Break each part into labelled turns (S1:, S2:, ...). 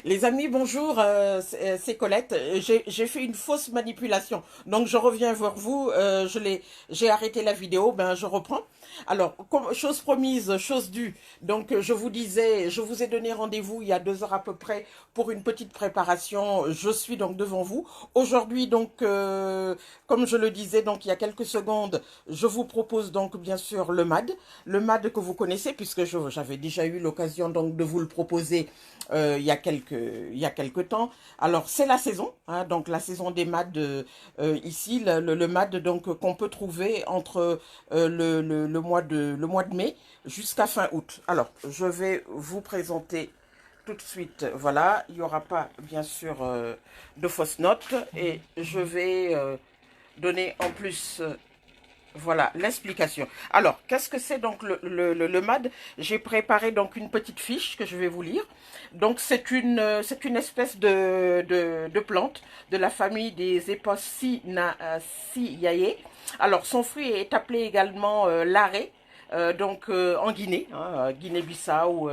S1: Les amis, bonjour, c'est Colette. J'ai fait une fausse manipulation. Donc je reviens vers vous, j'ai arrêté la vidéo, ben je reprends. Alors, chose promise, chose due. Donc je vous disais, je vous ai donné rendez-vous il y a 2 heures à peu près pour une petite préparation. Je suis donc devant vous. Aujourd'hui, donc, comme je le disais donc il y a quelques secondes, je vous propose donc bien sûr le MAD que vous connaissez puisque j'avais déjà eu l'occasion donc de vous le proposer il y a quelques temps. Alors c'est la saison, hein, donc la saison des MAD ici, le MAD donc qu'on peut trouver entre le mois de mai jusqu'à fin août. Alors je vais vous présenter tout de suite, voilà, il n'y aura pas bien sûr de fausses notes et je vais donner en plus voilà l'explication. Alors, qu'est-ce que c'est donc le MAD? J'ai préparé donc une petite fiche que je vais vous lire. Donc, c'est une espèce de plante de la famille des Epocinaceae. Alors, son fruit est appelé également l'arrêt. En Guinée, hein, Guinée-Bissau,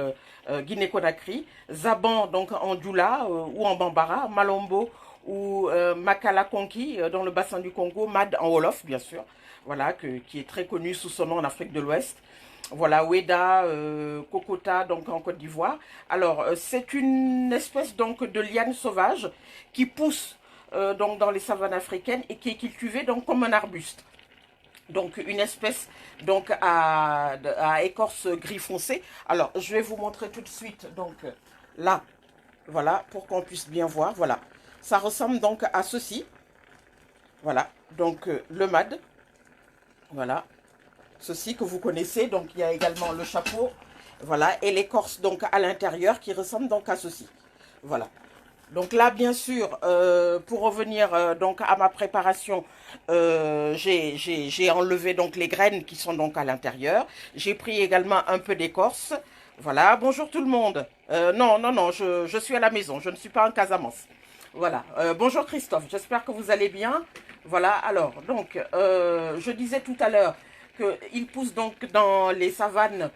S1: Guinée-Conakry, Zaban donc en Djoula ou en Bambara, Malombo ou Makala Konki dans le bassin du Congo, Mad en Wolof bien sûr, voilà, qui est très connu sous son nom en Afrique de l'Ouest. Voilà, Oueda, Kokota, donc en Côte d'Ivoire. Alors, c'est une espèce donc de liane sauvage qui pousse donc dans les savanes africaines et qui est cultivée donc comme un arbuste. Donc une espèce donc à écorce gris foncé. Alors, je vais vous montrer tout de suite donc là, voilà, pour qu'on puisse bien voir. Voilà, ça ressemble donc à ceci. Voilà, donc le MAD. Voilà, ceci que vous connaissez. Donc il y a également le chapeau, voilà, et l'écorce donc à l'intérieur qui ressemble donc à ceci. Voilà. Donc là, bien sûr, pour revenir donc à ma préparation, j'ai enlevé donc les graines qui sont donc à l'intérieur. J'ai pris également un peu d'écorce. Voilà. Bonjour tout le monde. Non, non, non, je suis à la maison. Je ne suis pas en Casamance. Voilà. Bonjour Christophe. J'espère que vous allez bien. Voilà. Alors, donc, je disais tout à l'heure qu'il pousse donc dans les savanes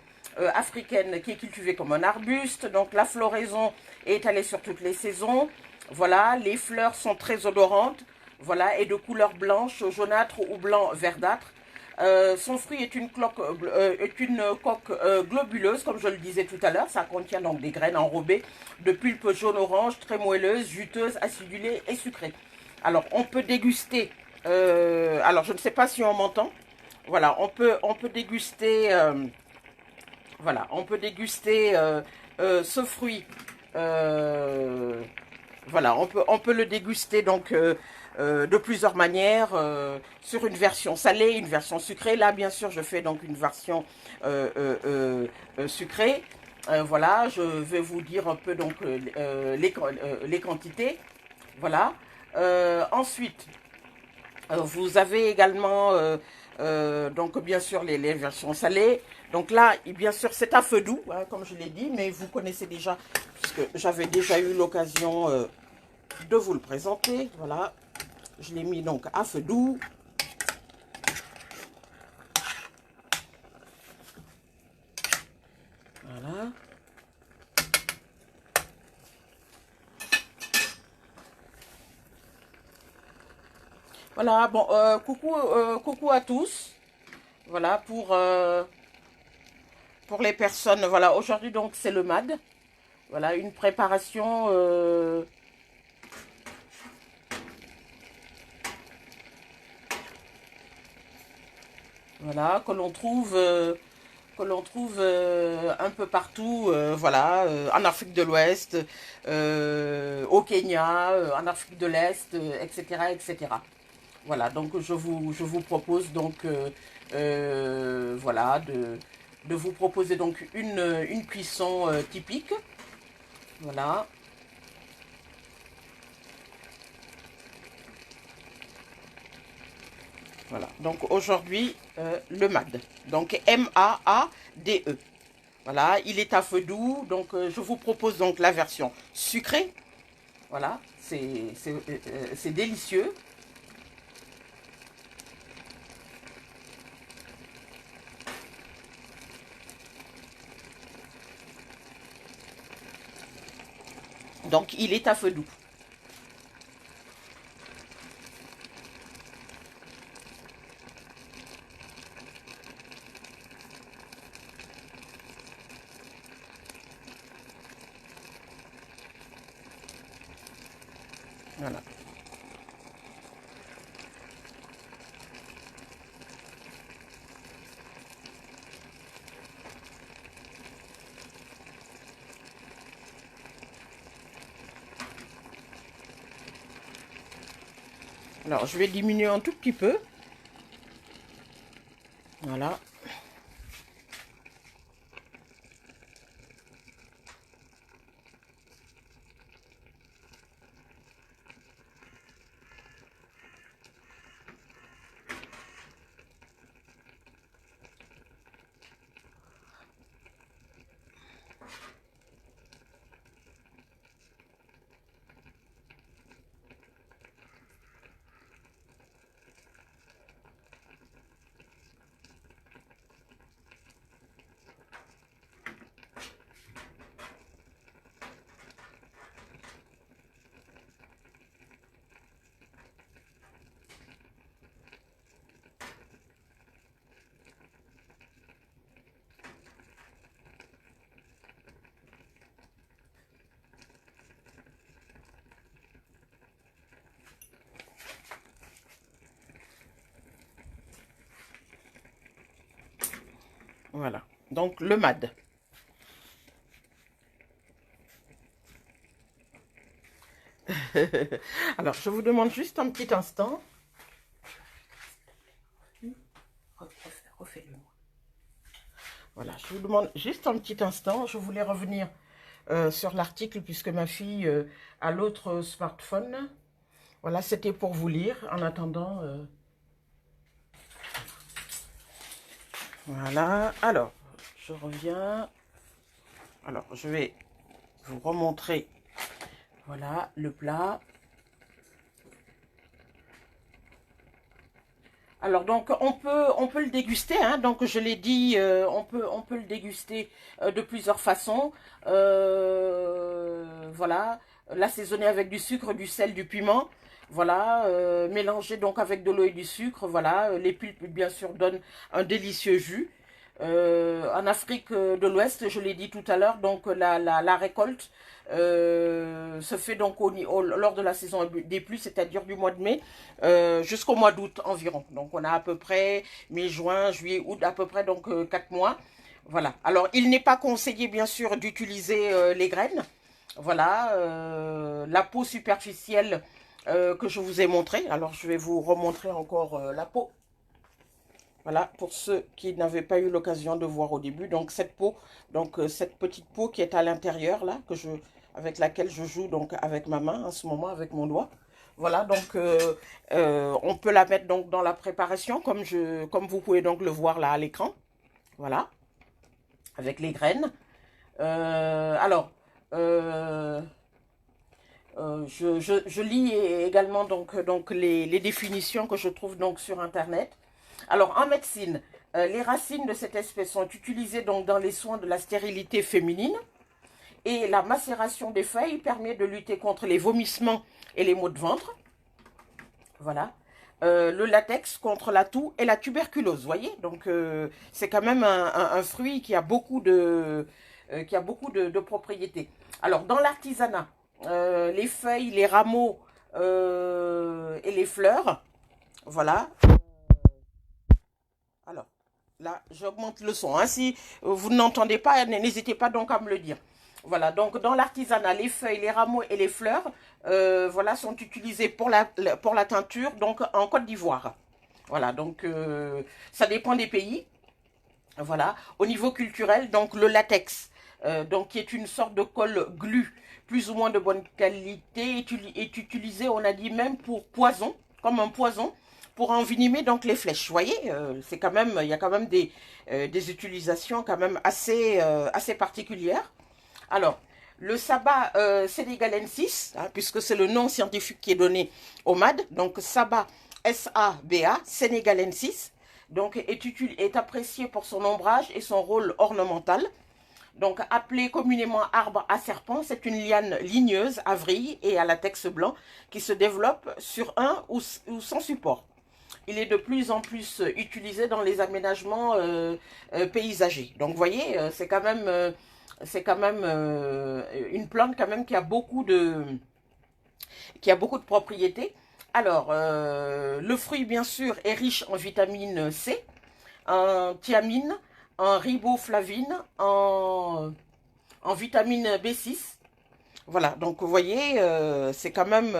S1: africaine qui est cultivée comme un arbuste. Donc la floraison est étalée sur toutes les saisons. Voilà, les fleurs sont très odorantes. Voilà, et de couleur blanche, jaunâtre ou blanc verdâtre. Son fruit est une coque globuleuse, comme je le disais tout à l'heure. Ça contient donc des graines enrobées de pulpe jaune-orange, très moelleuse, juteuse, acidulée et sucrée. Alors, on peut déguster. Alors, je ne sais pas si on m'entend. Voilà, on peut déguster. Voilà, on peut déguster ce fruit. Voilà, on peut le déguster donc de plusieurs manières, sur une version salée, une version sucrée. Là, bien sûr, je fais donc une version sucrée. Voilà, je vais vous dire un peu donc les quantités. Voilà. Ensuite, vous avez également donc bien sûr les versions salées. Donc là, bien sûr, c'est à feu doux, hein, comme je l'ai dit, mais vous connaissez déjà, puisque j'avais déjà eu l'occasion de vous le présenter. Voilà, je l'ai mis donc à feu doux. Voilà. Voilà, bon, coucou à tous. Voilà, pour les personnes, voilà, aujourd'hui donc c'est le MAD. Voilà, une préparation voilà, que l'on trouve un peu partout, voilà, en Afrique de l'Ouest, au Kenya, en Afrique de l'Est, etc., etc. Voilà, donc je vous propose donc, voilà, de vous proposer donc une cuisson typique. Voilà, voilà. Donc aujourd'hui, le MAD. Donc MAADE. Voilà, il est à feu doux. Donc je vous propose donc la version sucrée. Voilà, c'est délicieux. Donc, il est à feu doux. Voilà. Alors, je vais diminuer un tout petit peu. Voilà. Voilà. Donc, le MAD. Alors, je vous demande juste un petit instant. Refais-le. Voilà, je vous demande juste un petit instant. Je voulais revenir sur l'article puisque ma fille a l'autre smartphone. Voilà, c'était pour vous lire. En attendant, voilà. Alors, je reviens. Alors, je vais vous remontrer. Voilà, le plat. Alors donc on peut le déguster, hein, donc je l'ai dit, on peut le déguster de plusieurs façons. Voilà, l'assaisonner avec du sucre, du sel, du piment. Voilà, mélanger donc avec de l'eau et du sucre. Voilà, les pulpes bien sûr donnent un délicieux jus. En Afrique de l'Ouest, je l'ai dit tout à l'heure, donc la récolte se fait donc lors de la saison des pluies, c'est-à-dire du mois de mai jusqu'au mois d'août environ. Donc on a à peu près mai, juin, juillet, août, à peu près donc 4 mois. Voilà. Alors il n'est pas conseillé bien sûr d'utiliser les graines. Voilà, la peau superficielle que je vous ai montrée. Alors je vais vous remontrer encore la peau. Voilà, pour ceux qui n'avaient pas eu l'occasion de voir au début. Donc cette peau, donc cette petite peau qui est à l'intérieur là, avec laquelle je joue donc avec ma main en ce moment, avec mon doigt. Voilà, donc on peut la mettre donc dans la préparation comme vous pouvez donc le voir là à l'écran. Voilà, avec les graines. Alors, je lis également donc les définitions que je trouve donc sur Internet. Alors, en médecine, les racines de cette espèce sont utilisées donc dans les soins de la stérilité féminine et la macération des feuilles permet de lutter contre les vomissements et les maux de ventre. Voilà. Le latex contre la toux et la tuberculose, vous voyez. Donc, c'est quand même un fruit qui a beaucoup de propriétés. Alors, dans l'artisanat, les feuilles, les rameaux et les fleurs, voilà. Alors, là, j'augmente le son. Hein. Si vous n'entendez pas, n'hésitez pas donc à me le dire. Voilà, donc dans l'artisanat, les feuilles, les rameaux et les fleurs, voilà, sont utilisés pour la teinture, donc en Côte d'Ivoire. Voilà, donc ça dépend des pays. Voilà, au niveau culturel, donc le latex, donc qui est une sorte de colle glu, plus ou moins de bonne qualité, est utilisé, on a dit même pour poison, comme un poison, pour envenimer donc les flèches. Vous voyez, c'est quand même, il y a quand même des utilisations quand même assez particulières. Alors, le sabbat sénégalensis, hein, puisque c'est le nom scientifique qui est donné au MAD, donc sabbat S-A-B-A, sénégalensis, donc est apprécié pour son ombrage et son rôle ornemental. Donc, appelée communément arbre à serpent, c'est une liane ligneuse à vrille et à latex blanc qui se développe sur un ou sans support. Il est de plus en plus utilisé dans les aménagements paysagers. Donc, vous voyez, c'est quand même une plante quand même qui a beaucoup de propriétés. Alors, le fruit, bien sûr, est riche en vitamine C, en thiamine, en riboflavine, en vitamine B6. Voilà, donc vous voyez, c'est quand même,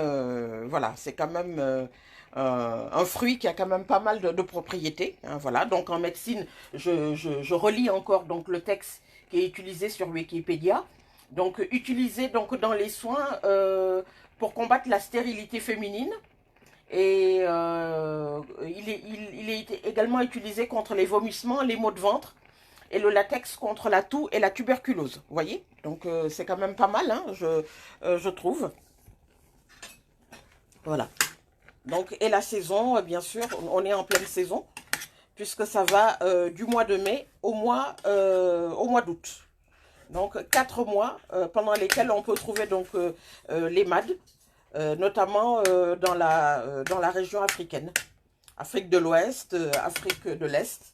S1: voilà, c'est quand même un fruit qui a quand même pas mal de propriétés. Hein, voilà, donc en médecine, je relis encore donc le texte qui est utilisé sur Wikipédia. Donc utilisé donc dans les soins pour combattre la stérilité féminine. Et il est également utilisé contre les vomissements, les maux de ventre et le latex contre la toux et la tuberculose. Vous voyez? Donc c'est quand même pas mal, hein, je trouve. Voilà. Donc, et la saison, bien sûr, on est en pleine saison, puisque ça va du mois de mai au mois d'août. Donc 4 mois pendant lesquels on peut trouver donc les MAD, notamment dans la région africaine. Afrique de l'Ouest, Afrique de l'Est,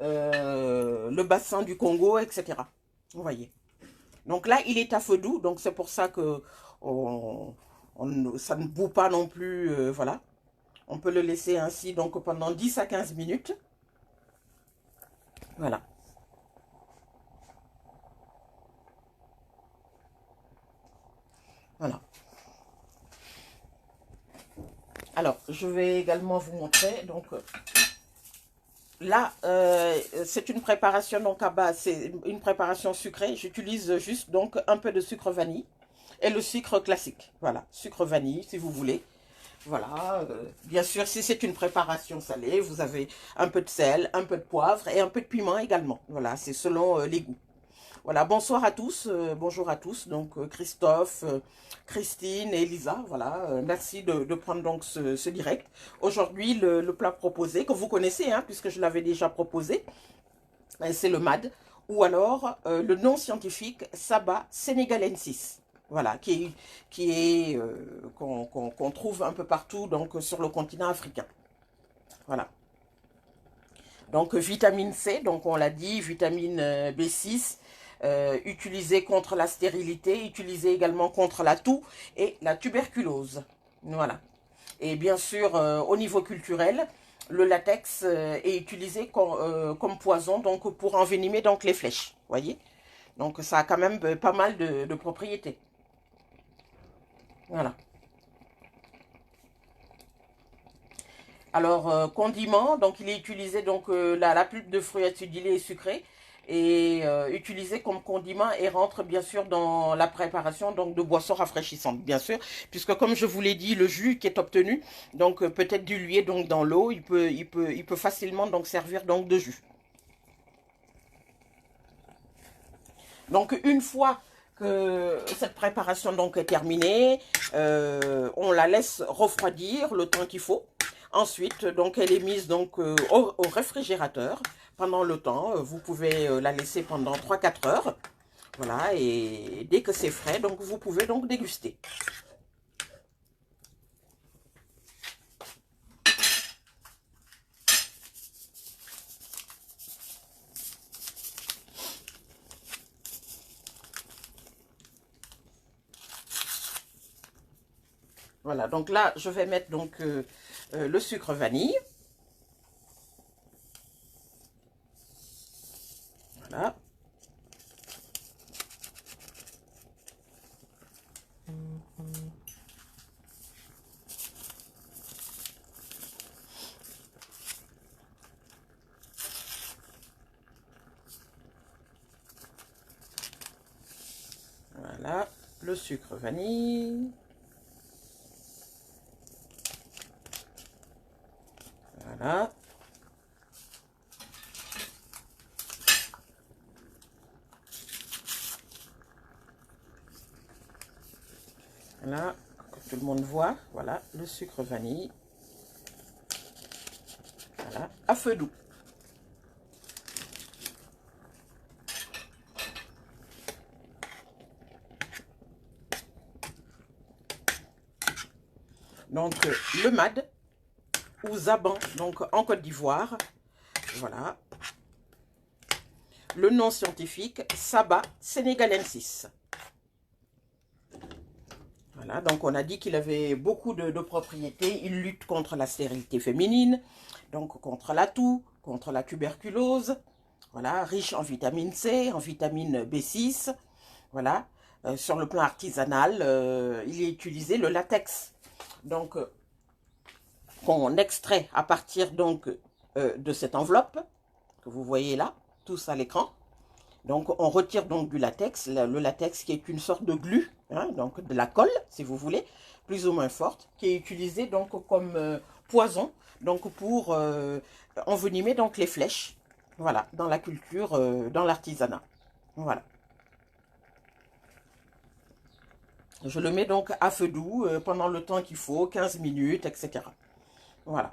S1: le bassin du Congo, etc. Vous voyez. Donc là, il est à feu doux, donc c'est pour ça que ça ne bout pas non plus, voilà. On peut le laisser ainsi donc pendant 10 à 15 minutes. Voilà. Voilà. Alors, je vais également vous montrer, donc, là, c'est une préparation donc à base, c'est une préparation sucrée. J'utilise juste donc un peu de sucre vanille et le sucre classique. Voilà, sucre vanille si vous voulez. Voilà, bien sûr, si c'est une préparation salée, vous avez un peu de sel, un peu de poivre et un peu de piment également. Voilà, c'est selon les goûts. Voilà, bonsoir à tous, bonjour à tous, donc Christophe, Christine et Elisa, voilà, merci de prendre donc ce direct. Aujourd'hui, le plat proposé, que vous connaissez, hein, puisque je l'avais déjà proposé, c'est le MAD, ou alors le nom scientifique Saba senegalensis, voilà, qu'on trouve un peu partout donc sur le continent africain. Voilà. Donc vitamine C, donc on l'a dit, vitamine B6, utilisée contre la stérilité, utilisée également contre la toux et la tuberculose. Voilà. Et bien sûr, au niveau culturel, le latex est utilisé comme poison donc pour envenimer donc les flèches. Voyez. Donc ça a quand même pas mal de propriétés. Voilà. Alors, condiment, donc il est utilisé, donc la pulpe de fruits acidulés et sucrés est utilisé comme condiment et rentre bien sûr dans la préparation donc de boissons rafraîchissantes, bien sûr, puisque comme je vous l'ai dit, le jus qui est obtenu, donc peut être dilué donc dans l'eau, il peut facilement donc servir donc de jus. Donc une fois que cette préparation donc est terminée, on la laisse refroidir le temps qu'il faut. Ensuite, donc elle est mise donc au réfrigérateur pendant le temps. Vous pouvez la laisser pendant 3-4 heures. Voilà, et dès que c'est frais, donc vous pouvez donc déguster. Voilà, donc là, je vais mettre donc le sucre vanille. Voilà. Voilà, le sucre vanille. Voilà. Voilà, que tout le monde voit. Voilà, le sucre vanille. Voilà, à feu doux. Donc, le MAD ou Zaban, donc en Côte d'Ivoire. Voilà. Le nom scientifique, Saba senegalensis. Voilà, donc on a dit qu'il avait beaucoup de propriétés. Il lutte contre la stérilité féminine, donc contre la toux, contre la tuberculose. Voilà, riche en vitamine C, en vitamine B6. Voilà, sur le plan artisanal, il est utilisé le latex. Donc, qu'on extrait à partir donc de cette enveloppe que vous voyez là, tous à l'écran. Donc, on retire donc du latex, le latex qui est une sorte de glu, hein, donc de la colle, si vous voulez, plus ou moins forte, qui est utilisée donc comme poison, donc pour envenimer donc les flèches, voilà, dans la culture, dans l'artisanat. Voilà. Je le mets donc à feu doux pendant le temps qu'il faut, 15 minutes, etc. Voilà.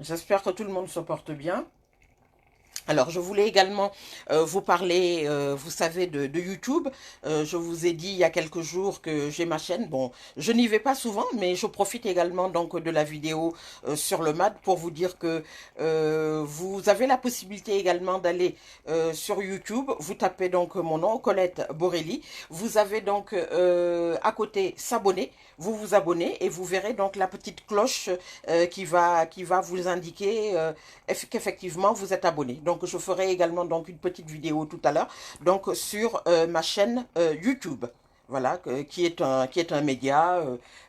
S1: J'espère que tout le monde se porte bien. Alors, je voulais également vous parler, vous savez, de YouTube. Je vous ai dit il y a quelques jours que j'ai ma chaîne. Bon, je n'y vais pas souvent, mais je profite également donc de la vidéo sur le MAD pour vous dire que vous avez la possibilité également d'aller sur YouTube. Vous tapez donc mon nom, Colette Borelli. Vous avez donc à côté s'abonner. Vous vous abonnez et vous verrez donc la petite cloche qui va vous indiquer qu'effectivement vous êtes abonné. Donc je ferai également donc une petite vidéo tout à l'heure donc sur ma chaîne YouTube. Voilà, qui est un média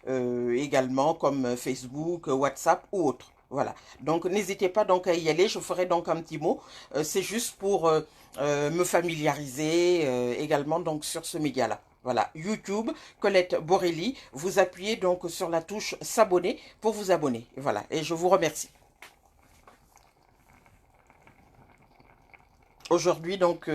S1: également comme Facebook, WhatsApp ou autre. Voilà. Donc n'hésitez pas donc à y aller. Je ferai donc un petit mot. C'est juste pour me familiariser également donc sur ce média-là. Voilà, YouTube, Colette Borelli. Vous appuyez donc sur la touche s'abonner pour vous abonner. Voilà, et je vous remercie. Aujourd'hui, donc,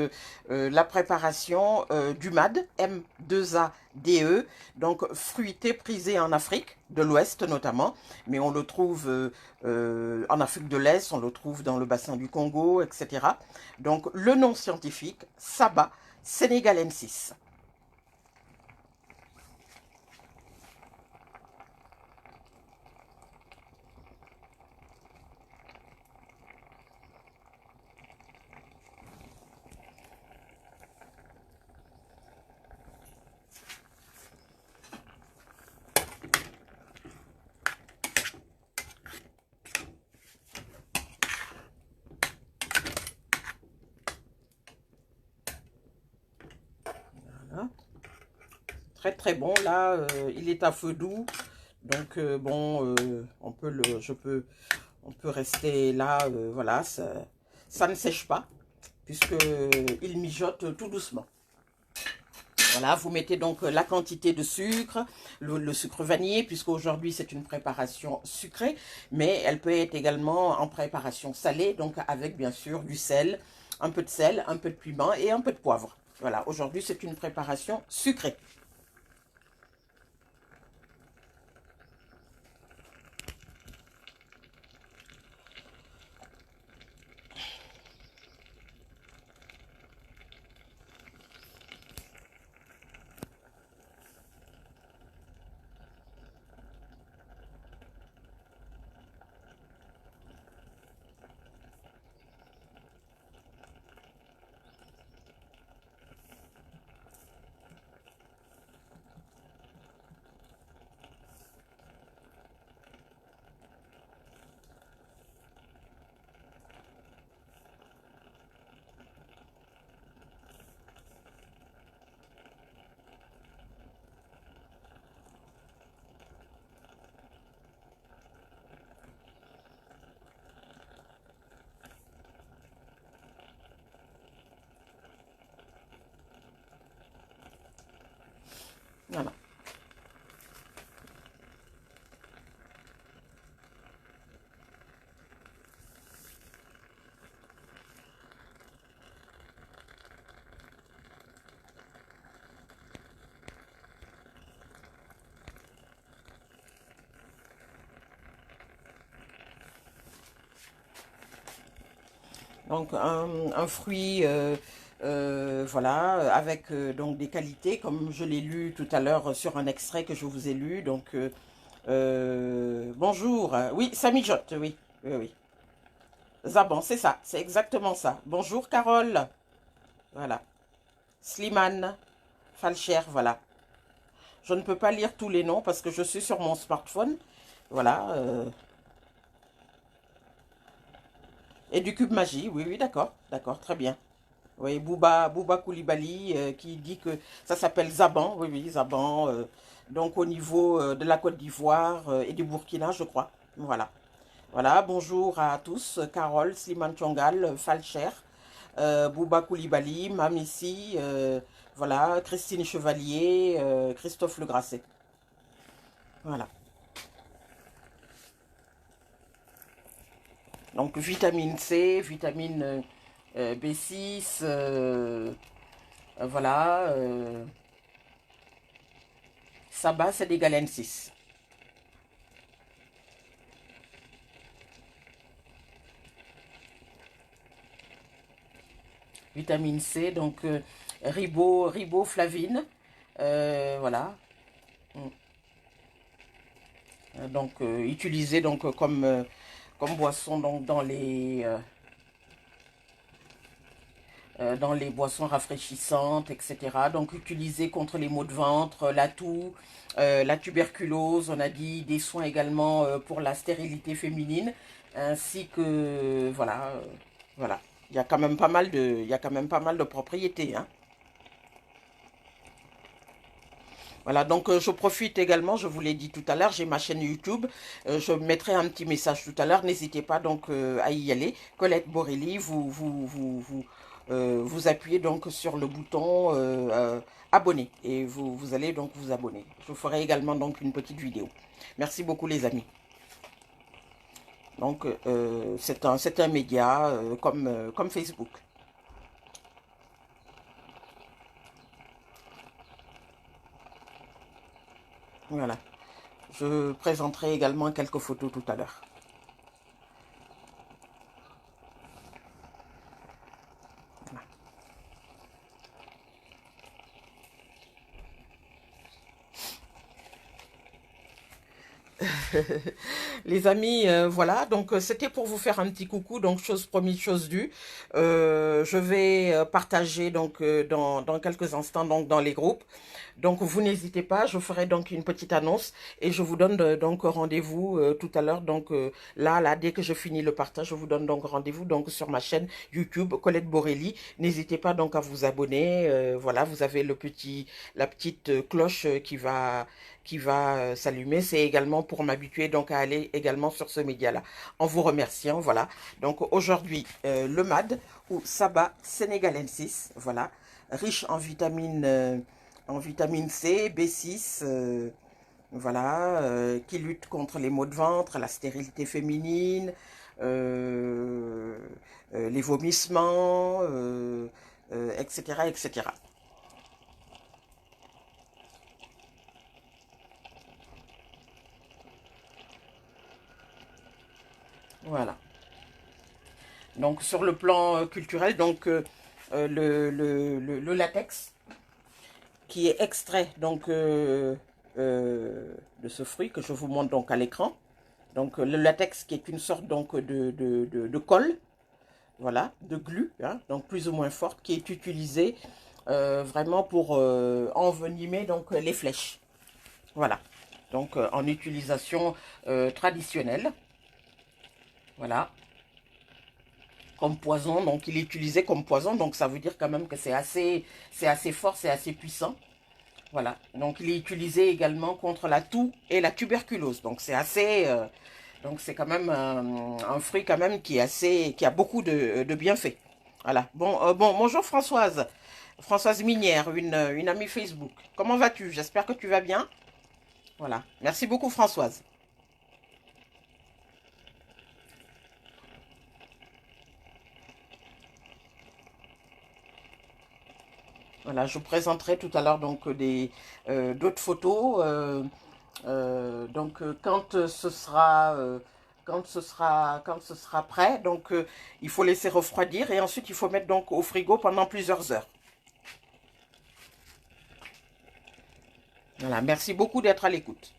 S1: la préparation du MAD, M2ADE, donc fruité prisé en Afrique, de l'Ouest notamment, mais on le trouve en Afrique de l'Est, on le trouve dans le bassin du Congo, etc. Donc, le nom scientifique, Saba senegalensis. Voilà. Très très bon, là, il est à feu doux, donc bon, on peut rester là, voilà, ça ne sèche pas, puisque il mijote tout doucement. Voilà, vous mettez donc la quantité de sucre, le sucre vanillé, puisque aujourd'hui c'est une préparation sucrée, mais elle peut être également en préparation salée, donc avec bien sûr du sel, un peu de piment et un peu de poivre. Voilà, aujourd'hui c'est une préparation sucrée. Donc un fruit, voilà, avec donc des qualités, comme je l'ai lu tout à l'heure sur un extrait que je vous ai lu. Donc bonjour, oui, ça mijote, oui, oui, oui. Zaban, c'est ça, c'est exactement ça. Bonjour Carole, voilà. Slimane, Falcher, voilà. Je ne peux pas lire tous les noms parce que je suis sur mon smartphone. Voilà. Et du cube magie, oui, oui, d'accord, d'accord, très bien. Oui, Bouba Koulibaly qui dit que ça s'appelle Zaban, oui, oui, Zaban. Donc au niveau de la Côte d'Ivoire et du Burkina, je crois. Voilà. Voilà, bonjour à tous. Carole, Slimane Tchongal, Falcher, Bouba Koulibaly, Mamissi, voilà, Christine Chevalier, Christophe Legrasset. Voilà. Donc vitamine C, vitamine B6, voilà. Saba, c'est des galènes 6. Vitamine C, donc riboflavine, voilà. Mm. Donc utilisé donc comme boisson donc dans les boissons rafraîchissantes, etc. Donc utilisé contre les maux de ventre, la toux, la tuberculose, on a dit des soins également pour la stérilité féminine, ainsi que voilà, voilà. Il y a quand même pas mal de, il y a quand même pas mal de propriétés, hein. Voilà, donc je profite également, je vous l'ai dit tout à l'heure, j'ai ma chaîne YouTube, je mettrai un petit message tout à l'heure, n'hésitez pas donc à y aller. Colette Borelli, vous appuyez donc sur le bouton abonner et vous allez donc vous abonner. Je ferai également donc une petite vidéo. Merci beaucoup les amis. Donc c'est un média comme Facebook. Voilà. Je présenterai également quelques photos tout à l'heure. Les amis, voilà, donc c'était pour vous faire un petit coucou, donc chose promise, chose due. Je vais partager donc dans quelques instants donc dans les groupes. Donc vous n'hésitez pas, je ferai donc une petite annonce et je vous donne donc rendez-vous tout à l'heure. Donc là, dès que je finis le partage, je vous donne donc rendez-vous donc sur ma chaîne YouTube Colette Borelli. N'hésitez pas donc à vous abonner. Voilà, vous avez la petite cloche qui va s'allumer. C'est également pour m'habituer donc à aller également sur ce média-là. En vous remerciant, voilà. Donc aujourd'hui, le MAD ou Saba sénégalensis, voilà, riche en vitamine C, B6, voilà, qui lutte contre les maux de ventre, la stérilité féminine, euh, les vomissements, etc., etc. Voilà. Donc sur le plan culturel, donc le latex qui est extrait donc de ce fruit que je vous montre donc à l'écran. Donc le latex qui est une sorte donc de colle, voilà, de glu, hein, donc plus ou moins forte, qui est utilisée vraiment pour envenimer donc les flèches. Voilà. Donc en utilisation traditionnelle. Voilà. Comme poison, donc il est utilisé comme poison, donc ça veut dire quand même que c'est assez fort, c'est assez puissant. Voilà, donc il est utilisé également contre la toux et la tuberculose, donc c'est assez, donc c'est quand même un fruit quand même qui est assez, qui a beaucoup de bienfaits. Voilà, bon, bonjour Françoise, Françoise Minière, une amie Facebook. Comment vas-tu? J'espère que tu vas bien. Voilà, merci beaucoup Françoise. Voilà, je vous présenterai tout à l'heure donc d'autres photos. Donc quand ce sera quand ce sera prêt. Donc, il faut laisser refroidir et ensuite, il faut mettre donc au frigo pendant plusieurs heures. Voilà, merci beaucoup d'être à l'écoute.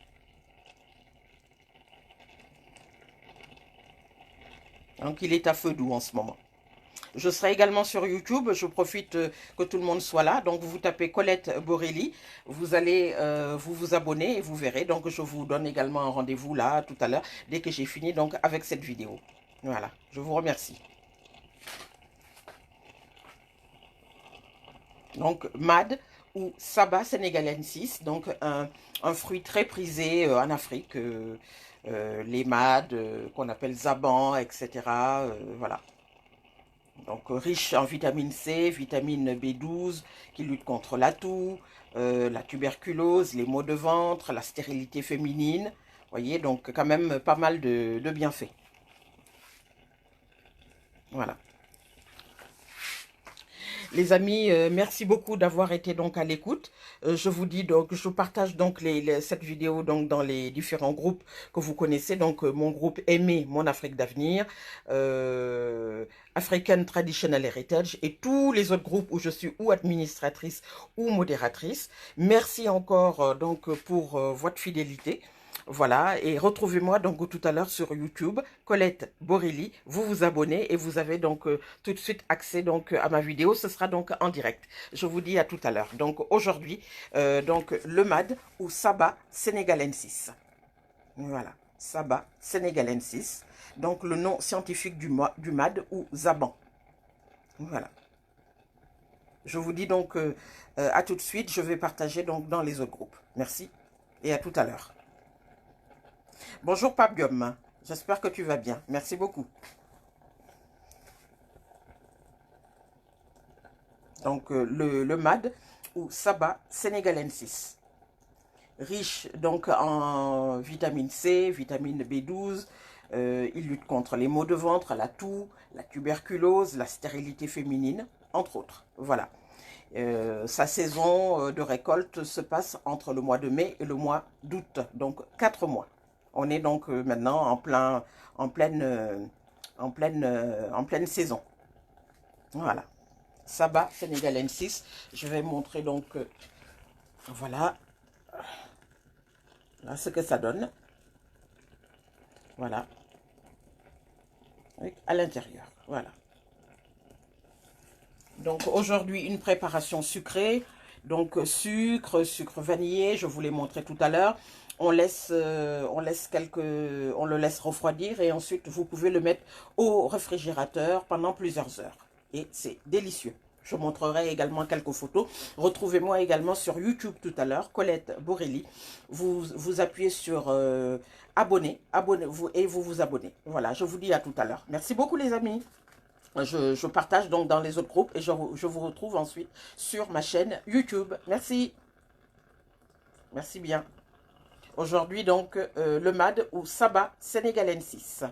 S1: Donc, il est à feu doux en ce moment. Je serai également sur YouTube. Je profite que tout le monde soit là. Donc, vous tapez Colette Borelli. Vous allez vous abonner et vous verrez. Donc, je vous donne également un rendez-vous là, tout à l'heure, dès que j'ai fini donc avec cette vidéo. Voilà, je vous remercie. Donc, mad ou Saba sénégalensis, donc un fruit très prisé en Afrique. Les mad, qu'on appelle zaban, etc. Voilà. Donc riche en vitamine C, vitamine B12, qui lutte contre la toux, la tuberculose, les maux de ventre, la stérilité féminine. Vous voyez, donc quand même pas mal de bienfaits. Voilà. Les amis, merci beaucoup d'avoir été donc à l'écoute. Je vous dis donc, je partage donc cette vidéo donc dans les différents groupes que vous connaissez. Donc mon groupe Aimer mon Afrique d'avenir, African Traditional Heritage et tous les autres groupes où je suis ou administratrice ou modératrice. Merci encore donc pour votre fidélité. Voilà, et retrouvez-moi donc tout à l'heure sur YouTube, Colette Borelli. Vous vous abonnez et vous avez donc tout de suite accès donc à ma vidéo. Ce sera donc en direct. Je vous dis à tout à l'heure. Donc aujourd'hui, donc le MAD ou Saba sénégalensis. Voilà, Saba sénégalensis. Donc le nom scientifique du MAD ou Zaban. Voilà. Je vous dis donc à tout de suite. Je vais partager donc dans les autres groupes. Merci et à tout à l'heure. Bonjour Pape Guillaume, j'espère que tu vas bien. Merci beaucoup. Donc le MAD ou Saba sénégalensis. Riche donc en vitamine C, vitamine B12. Il lutte contre les maux de ventre, la toux, la tuberculose, la stérilité féminine, entre autres. Voilà. Sa saison de récolte se passe entre le mois de mai et le mois d'août, donc 4 mois. On est donc maintenant en pleine saison. Voilà. Saba sénégalensis. Je vais montrer donc, voilà, là, ce que ça donne. Voilà. À l'intérieur. Voilà. Donc aujourd'hui, une préparation sucrée. Donc sucre vanillé, je vous l'ai montré tout à l'heure. On le laisse refroidir et ensuite vous pouvez le mettre au réfrigérateur pendant plusieurs heures. Et c'est délicieux. Je montrerai également quelques photos. Retrouvez-moi également sur YouTube tout à l'heure, Colette Borelli. Vous appuyez sur abonnez-vous et vous vous abonnez. Voilà, je vous dis à tout à l'heure. Merci beaucoup les amis. Je partage donc dans les autres groupes et je vous retrouve ensuite sur ma chaîne YouTube. Merci. Merci bien. Aujourd'hui donc le MAD ou Saba sénégalensis.